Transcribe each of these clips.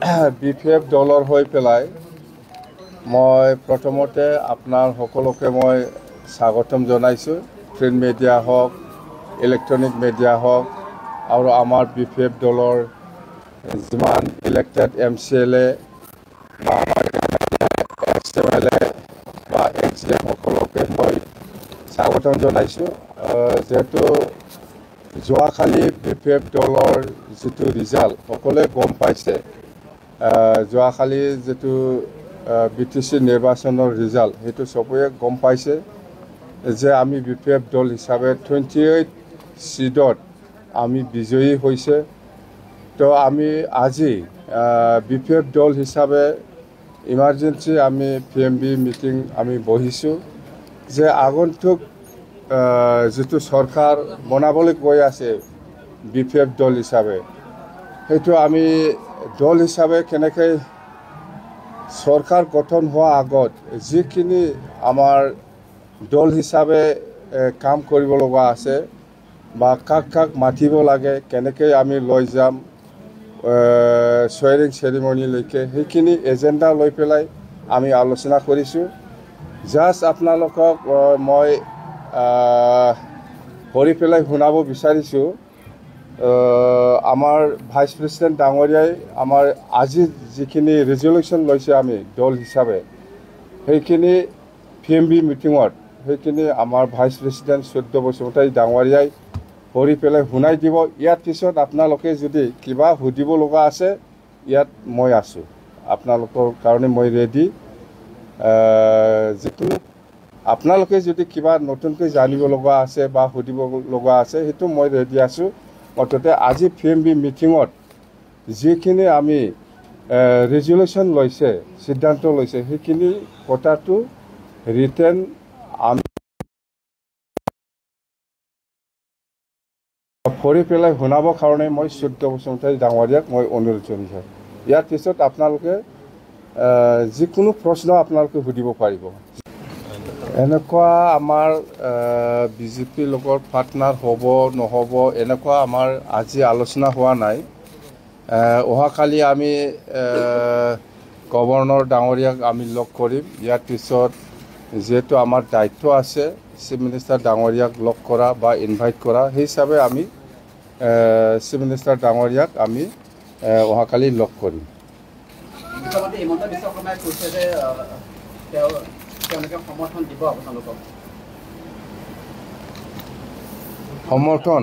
BPF দলৰ হৈ পেলাই মই প্ৰথমতে আপোনাৰ সকলোকে মই স্বাগতম জনাইছোঁ। প্ৰিণ্ট মিডিয়া হওক, ইলেক্ট্ৰনিক মিডিয়া হওক আৰু আমাৰ বিপিএফ দলৰ যিমান ইলেক্টেড MCLA বা আমাৰ XMLA বা XDM সকলোকে মই স্বাগতম জনাইছোঁ। যিহেতু যোৱাকালি বিপিএফ দলৰ যিটো ৰিজাল্ট সকলোৱে গম পাইছে। যোৱাকালি যিটো BTC নিৰ্বাচনৰ ৰিজাল্ট সেইটো চবেই গম পাইছে যে আমি বিপিএফ দল হিচাপে 28 সিটত আমি বিজয়ী হৈছে। তো আমি আজি বিপিএফ দল হিচাপে ইমাৰ্জেঞ্চি আমি PMB মিটিং আমি বহিছোঁ যে আগন্তুক যিটো চৰকাৰ বনাবলৈ গৈ আছে বিপিএফ দল হিচাপে, সেইটো আমি দল হিচাপে কেনেকৈ চৰকাৰ গঠন হোৱাৰ আগত যিখিনি আমাৰ দল হিচাপে কাম কৰিব লগা আছে বা কাক কাক মাতিব লাগে, কেনেকৈ আমি লৈ যাম সোয়াৰিং চেৰিমনিলৈকে, সেইখিনি এজেণ্ডা লৈ পেলাই আমি আলোচনা কৰিছোঁ। জাষ্ট আপোনালোকক মই কৰি পেলাই শুনাব বিচাৰিছোঁ। আমাৰ ভাইচ প্ৰেচিডেণ্ট ডাঙৰীয়াই আমাৰ আজি যিখিনি ৰেজলিউশ্যন লৈছে আমি দল হিচাপে, সেইখিনি PMB মিটিঙত সেইখিনি আমাৰ ভাইচ প্ৰেচিডেণ্ট সূৰ্য বসুমতাৰী ডাঙৰীয়াই কৰি পেলাই শুনাই দিব। ইয়াৰ পিছত আপোনালোকে যদি কিবা সুধিব লগা আছে, ইয়াত মই আছোঁ, আপোনালোকৰ কাৰণে মই ৰেডি। যিটো আপোনালোকে যদি কিবা নতুনকৈ জানিব লগা আছে বা সুধিব লগা আছে, সেইটো মই ৰেডি আছোঁ। মুঠতে আজি PMB মিটিঙত যিখিনি আমি ৰেজলিউশ্যন লৈছে, সিদ্ধান্ত লৈছে, সেইখিনি কথাটো ৰিটেন আমি কৰি পেলাই শুনাবৰ কাৰণে মই সূৰ্য বসুমতাৰী ডাঙৰীয়াক মই অনুৰোধ জনাইছোঁ। ইয়াৰ পিছত আপোনালোকে যিকোনো প্ৰশ্ন আপোনালোকে সুধিব পাৰিব। এনেকুৱা আমাৰ বিজেপিৰ লগত পাৰ্টনাৰ হ'ব নহ'ব এনেকুৱা আমাৰ আজি আলোচনা হোৱা নাই। অহাকালি আমি গভৰ্ণৰ ডাঙৰীয়াক আমি লগ কৰিম। ইয়াৰ পিছত যিহেতু আমাৰ দায়িত্ব আছে চিফ মিনিষ্টাৰ ডাঙৰীয়াক লগ কৰা বা ইনভাইট কৰা, সেই হিচাপে আমি চিফ মিনিষ্টাৰ ডাঙৰীয়াক আমি অহাকালি লগ কৰিম। সমৰ্থন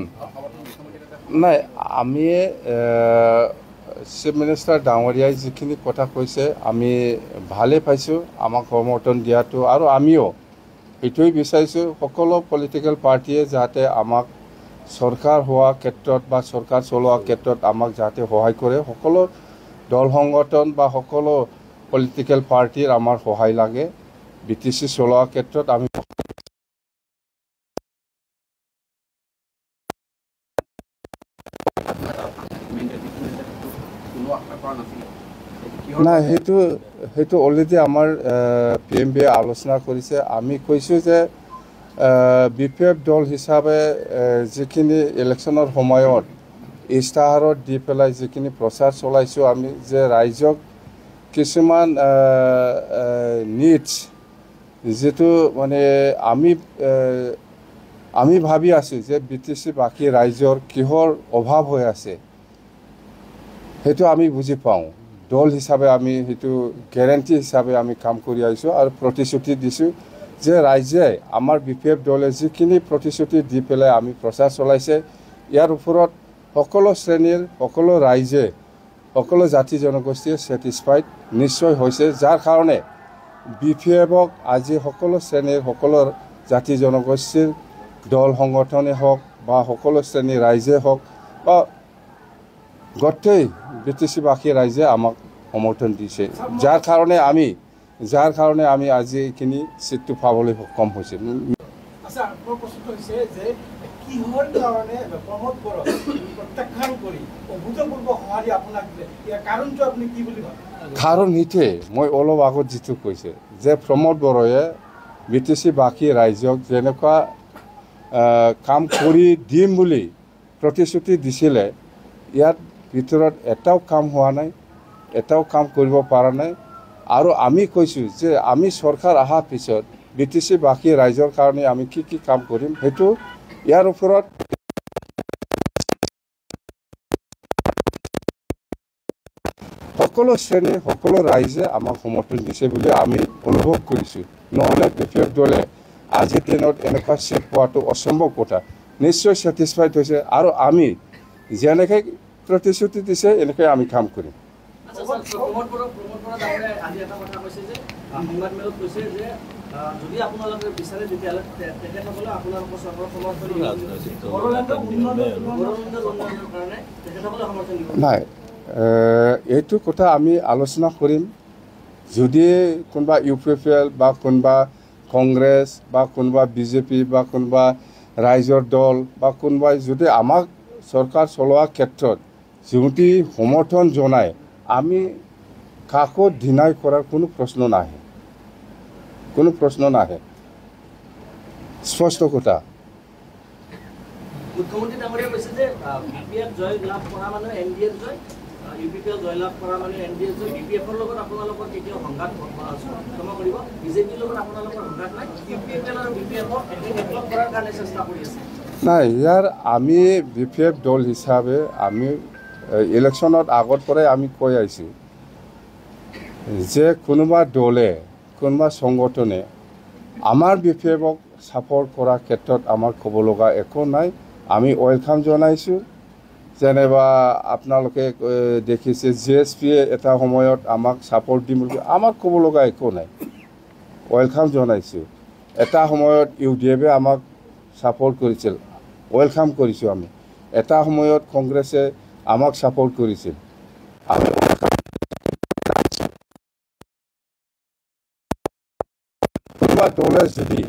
নাই, আমি চিফ মিনিষ্টাৰ ডাঙৰীয়াই যিখিনি কথা কৈছে আমি ভালেই পাইছোঁ, আমাক সমৰ্থন দিয়াটো। আৰু আমিও এইটোৱেই বিচাৰিছোঁ সকলো পলিটিকেল পাৰ্টিয়ে যাতে আমাক চৰকাৰ হোৱা ক্ষেত্ৰত বা চৰকাৰ চলোৱা ক্ষেত্ৰত আমাক যাতে সহায় কৰে। সকলো দল সংগঠন বা সকলো পলিটিকেল পাৰ্টিৰ আমাৰ সহায় লাগে BTC চলোৱা ক্ষেত্ৰত। আমি নাই, সেইটো অলৰেডি আমাৰ PMBয়ে আলোচনা কৰিছে। আমি কৈছোঁ যে বিপিএফ দল হিচাপে যিখিনি ইলেকশ্যনৰ সময়ত ইস্তাহাৰত দি পেলাই যিখিনি প্ৰচাৰ চলাইছোঁ আমি, যে ৰাইজক কিছুমান নিডছ যিটো মানে আমি ভাবি আছোঁ যে BTC বাকী ৰাইজৰ কিহৰ অভাৱ হৈ আছে সেইটো আমি বুজি পাওঁ। দল হিচাপে আমি সেইটো গেৰেণ্টি হিচাপে আমি কাম কৰি আহিছোঁ আৰু প্ৰতিশ্ৰুতি দিছোঁ যে ৰাইজে আমাৰ বিপিএফ দলে যিখিনি প্ৰতিশ্ৰুতি দি পেলাই আমি প্ৰচাৰ চলাইছে, ইয়াৰ ওপৰত সকলো শ্ৰেণীৰ সকলো ৰাইজে সকলো জাতি জনগোষ্ঠীয়ে ছেটিছফাইড নিশ্চয় হৈছে। যাৰ কাৰণে বিপিএফক আজি সকলো শ্ৰেণীৰ সকলো জাতি জনগোষ্ঠীৰ দল সংগঠনে হওক বা সকলো শ্ৰেণীৰ ৰাইজে হওক বা গোটেই BTCবাসী ৰাইজে আমাক সমৰ্থন দিছে, যাৰ কাৰণে আমি আজি এইখিনি চিটটো পাবলৈ সক্ষম হৈছে। কাৰণ সেইটোৱে মই অলপ আগত যিটো কৈছে যে প্ৰমোদ বড়োৱে BTCবাসী ৰাইজক যেনেকুৱা কাম কৰি দিম বুলি প্ৰতিশ্ৰুতি দিছিলে, ইয়াত ভিতৰত এটাও কাম হোৱা নাই। এটাও কাম কৰিব পৰা নাই আৰু আমি কৈছোঁ যে আমি চৰকাৰ অহাৰ পিছত BTC বাকী ৰাইজৰ কাৰণে আমি কি কাম কৰিম সেইটো ইয়াৰ ওপৰত সকলো শ্ৰেণী সকলো ৰাইজে আমাক সমৰ্থন দিছে বুলি আমি অনুভৱ কৰিছোঁ নহ'লে BPF দলে আজিৰ দিনত এনেকুৱা চিট পোৱাটো অসম্ভৱ কথা নিশ্চয় ছেটিছফাইড হৈছে আৰু আমি যেনেকৈ প্ৰতিশ্ৰুতি দিছে এনেকৈ আমি কাম কৰিম যদি আপোনালোকে বিচাৰে তেতিয়াহ'লে তেখেতসকলে আপোনালোকৰ চৰকাৰৰ সমৰ্থন দিব নাই এইটো কথা আমি আলোচনা কৰিম যদি কোনোবা UPPL বা কোনোবা কংগ্ৰেছ বা কোনোবা BJP বা কোনোবা ৰাইজৰ দল বা কোনোবাই যদি আমাক চৰকাৰ চলোৱাৰ ক্ষেত্ৰত যদি সমৰ্থন জনায় আমি কাকো ডিনাই কৰাৰ কোনো প্ৰশ্ন নাহে স্পষ্ট কথা মুখ্যমন্ত্ৰী ডাঙৰীয়াই কৈছে যে BPF জয় লাভ কৰা মানে NDA জয় UPPL জয় লাভ কৰা মানে NDA জয় BPFৰ লগত আপোনালোকৰ কেতিয়াও সংঘাত ক্ষমা কৰিব BJPৰ লগত আপোনালোকৰ সংঘাত নাই UPPL আৰু BPFক একলগ কৰাৰ কাৰণে চেষ্টা কৰি আছে নাই ইয়াৰ আমি BPF দল হিচাপে আমি ইলেকশ্যনত আগৰ পৰাই আমি কৈ আহিছোঁ যে কোনোবা দলে কোনোবা সংগঠনে আমাৰ BPFক ছাপোৰ্ট কৰাৰ ক্ষেত্ৰত আমাৰ ক'ব লগা একো নাই আমি ওয়েলকাম জনাইছোঁ যেনেবা আপোনালোকে দেখিছে JSPয়ে এটা সময়ত আমাক ছাপোৰ্ট দিম বুলি আমাক ক'ব লগা একো নাই ওয়েলকাম জনাইছোঁ এটা সময়ত UDFে আমাক ছাপোৰ্ট কৰিছিল ওয়েলকাম কৰিছোঁ আমি এটা সময়ত কংগ্ৰেছে আমাক ছাপোৰ্ট কৰিছিল আমি কোনোবা দলে যদি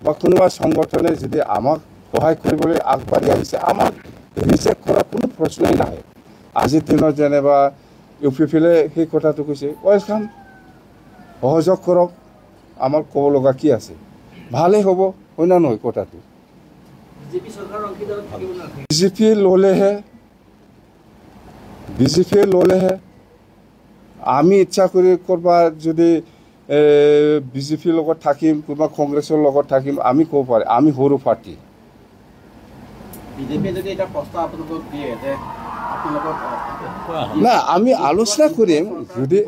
বা কোনোবা সংগঠনে যদি আমাক সহায় কৰিবলৈ আগবাঢ়ি আহিছে আমাক ৰিজেক্ট কৰাৰ কোনো প্ৰশ্নই নাহে আজিৰ দিনত যেনেবা UPPলে সেই কথাটো কৈছে ওয়েলকাম সহযোগ কৰক আমাৰ ক'ব লগা কি আছে ভালেই হ'ব হয় না নহয় কথাটো BJP ল'লেহে আমি ইচ্ছা কৰি কৰবাত যদি BJP লগত থাকিম কোনোবা কংগ্ৰেছৰ লগত থাকিম আমি ক'ব পাৰে আমি সৰু পাৰ্টি না আমি আলোচনা কৰিম যদি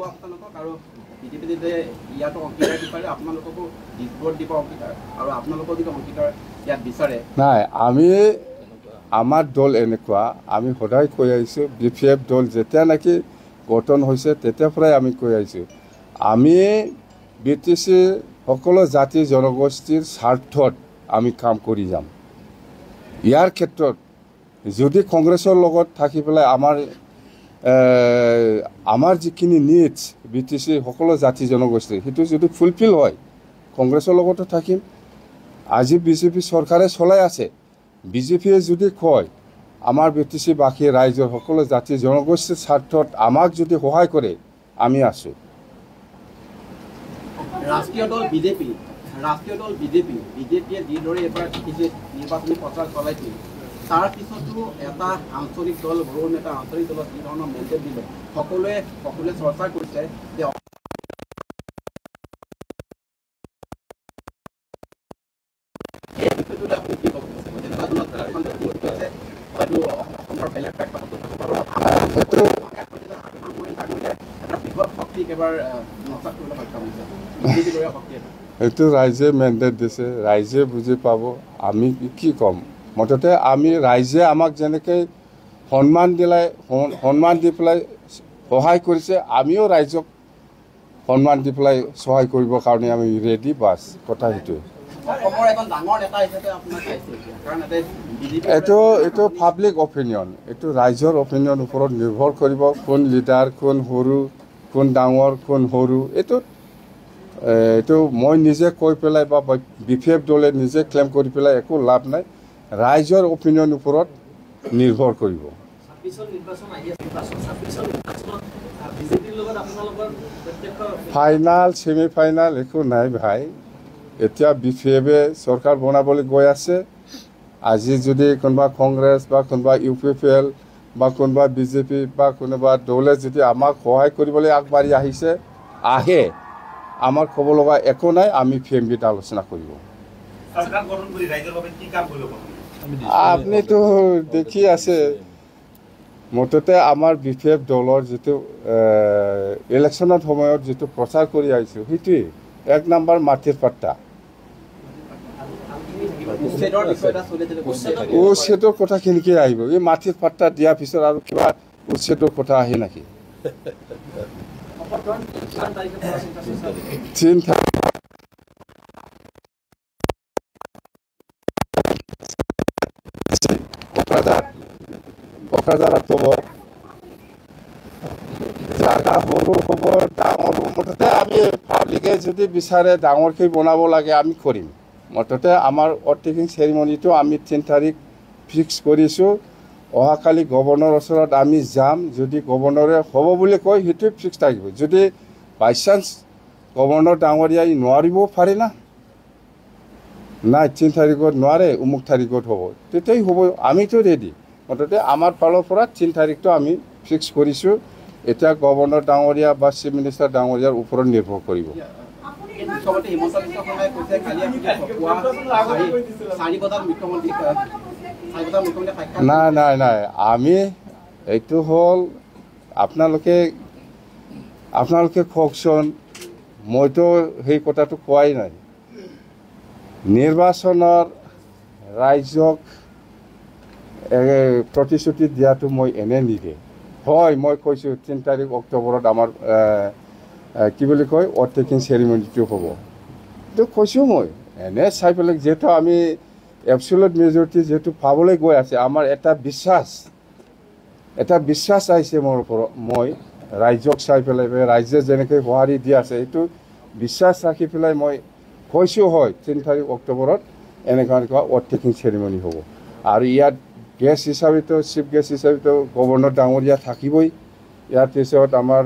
নাই আমি আমাৰ দল এনেকুৱা আমি সদায় কৈ আহিছোঁ BPF দল যেতিয়া নেকি গঠন হৈছে তেতিয়াৰ পৰাই আমি কৈ আহিছোঁ আমি BTC সকলো জাতি জনগোষ্ঠীৰ স্বাৰ্থত আমি কাম কৰি যাম ইয়াৰ ক্ষেত্ৰত যদি কংগ্ৰেছৰ লগত থাকি পেলাই আমাৰ যিখিনি নিডছ BTC সকলো জাতি জনগোষ্ঠী সেইটো যদি ফুলফিল হয় কংগ্ৰেছৰ লগতো থাকিম আজি BJP চৰকাৰে চলাই আছে BJPয়ে যদি কয় আমাৰ BTC বাকী ৰাইজৰ সকলো জাতি জনগোষ্ঠীৰ স্বাৰ্থত আমাক যদি সহায় কৰে আমি আছোঁ ৰাষ্ট্ৰীয় দল BJPয়ে যিদৰে এবাৰ নিৰ্বাচনী প্ৰচাৰ চলাইছিল তাৰ পিছতো এটা আঞ্চলিক দল বড়ো নেতা আঞ্চলিক দলত যি ধৰণৰ মেণ্ডেট দিলে সকলোৱে চৰ্চা কৰিছে যে এইটো ৰাইজে মেণ্ডেট দিছে ৰাইজে বুজি পাব আমি কি ক'ম মুঠতে আমি ৰাইজে আমাক যেনেকৈ সন্মান দি পেলাই সহায় কৰিছে আমিও ৰাইজক সন্মান দি পেলাই সহায় কৰিবৰ কাৰণে আমি ৰেডি বাছ কথা সেইটোৱে এইটো পাব্লিক অপিনিয়ন এইটো ৰাইজৰ অপিনিয়ন ওপৰত নিৰ্ভৰ কৰিব কোন লিডাৰ কোন সৰু কোন ডাঙৰ কোন সৰু এইটো মই নিজে কৈ পেলাই বা BPF দলে নিজে ক্লেইম কৰি পেলাই একো লাভ নাই ৰাইজৰ অপিনিয়ন ওপৰত নিৰ্ভৰ কৰিব ফাইনাল ছেমি ফাইনাল একো নাই ভাই এতিয়া BPFে চৰকাৰ বনাবলৈ গৈ আছে আজি যদি কোনোবা কংগ্ৰেছ বা কোনোবা UPPL বা কোনোবা বিজেপি বা কোনোবা দলে যদি আমাক সহায় কৰিবলৈ আগবাঢ়ি আহে আমাৰ ক'ব লগা একো নাই, আমি ফেমিলিত আলোচনা কৰিব। আপুনিতো দেখি আছে মুঠতে আমাৰ বিপেফ দলৰ যিটো ইলেকশ্যনৰ সময়ত যিটো প্ৰচাৰ কৰি আহিছোঁ সেইটোৱেই 1 নম্বৰ মাটিৰ পাট্টা। উচ্ছেদৰ কথা কেনেকৈ আহিব? এই মাটিৰ পাট্টা দিয়াৰ পিছত আৰু কিবা উচ্ছেদৰ কথা আহে নেকি? 3 কোকৰাঝাৰত হ'ব, জাগা সৰু হ'ব, ডাঙৰ মুঠতে আমি পাব্লিকে যদি বিচাৰে ডাঙৰকৈ বনাব লাগে আমি কৰিম। মুঠতে আমাৰ অৰ্থেকিং চেৰিমনিটো আমি 3 তাৰিখ ফিক্স কৰিছোঁ। অহাকালি গভৰ্ণৰৰ ওচৰত আমি যাম, যদি গভৰ্ণৰে হ'ব বুলি কয় সেইটোৱে ফিক্স থাকিব। যদি বাই চান্স গভৰ্ণৰ ডাঙৰীয়াই নোৱাৰিবও পাৰে না, নাই 3 তাৰিখত নোৱাৰে অমুক তাৰিখত হ'ব, তেতিয়াই হ'ব, আমিতো ৰেডি। মুঠতে আমাৰ ফালৰ পৰা 3 তাৰিখটো আমি ফিক্স কৰিছোঁ। এতিয়া গভৰ্ণৰ ডাঙৰীয়া বা চিফ মিনিষ্টাৰ ডাঙৰীয়াৰ ওপৰত নিৰ্ভৰ কৰিব। নাই আমি এইটো হ'ল আপোনালোকে কওকচোন, মইতো সেই কথাটো কোৱাই নাই। নিৰ্বাচনৰ ৰাইজক প্ৰতিশ্ৰুতি দিয়াটো মই এনে নিদিয়ে। হয়, মই কৈছোঁ 3 তাৰিখ অক্টোবৰত আমাৰ কি বুলি কয় অৰ্থেকিং চেৰিমনিটো হ'ব, এইটো কৈছোঁ মই। এনে চাই পেলাই যিহেতু আমি এবছলুট মেজৰিটি যিহেতু পাবলৈ গৈ আছে, আমাৰ এটা বিশ্বাস আহিছে মোৰ ওপৰত। মই ৰাইজক চাই পেলাই ৰাইজে যেনেকৈ সঁহাৰি দি আছে সেইটো বিশ্বাস ৰাখি পেলাই মই কৈছোঁ হয় 3 তাৰিখ অক্টোবৰত এনেকুৱা অৰ্থেকিং চেৰিমনি হ'ব। আৰু ইয়াত গেষ্ট হিচাপেতো চিফ গেষ্ট হিচাপেতো গভৰ্ণৰ ডাঙৰীয়া থাকিবই, ইয়াৰ পিছত আমাৰ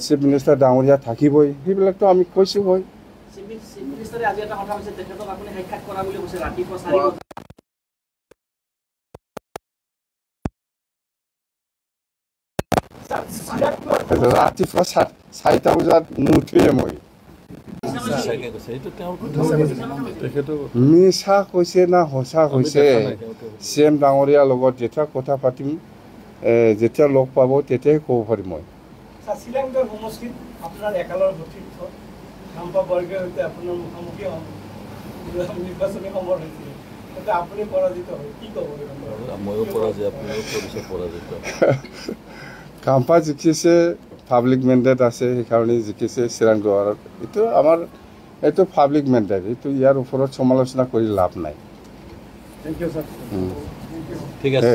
চিফ মিনিষ্টাৰ ডাঙৰীয়া থাকিবই, সেইবিলাকতো আমি কৈছোঁ হয়। ৰাতিপুৱা 4টা বজাত নুঠোৱে মই। মিছা কৈছে না সঁচা কৈছে, চিএম ডাঙৰীয়াৰ লগত যেতিয়া কথা পাতিম, যেতিয়া লগ পাব তেতিয়াই ক'ব পাৰিম মই। কাম্পা জিকিছে, পাব্লিক মেণ্ডেট আছে, সেইকাৰণে জিকিছে চিৰাংগড়ত। এইটো পাব্লিক মেণ্ডেট, এইটো ইয়াৰ ওপৰত সমালোচনা কৰি লাভ নাই। ঠিক আছে।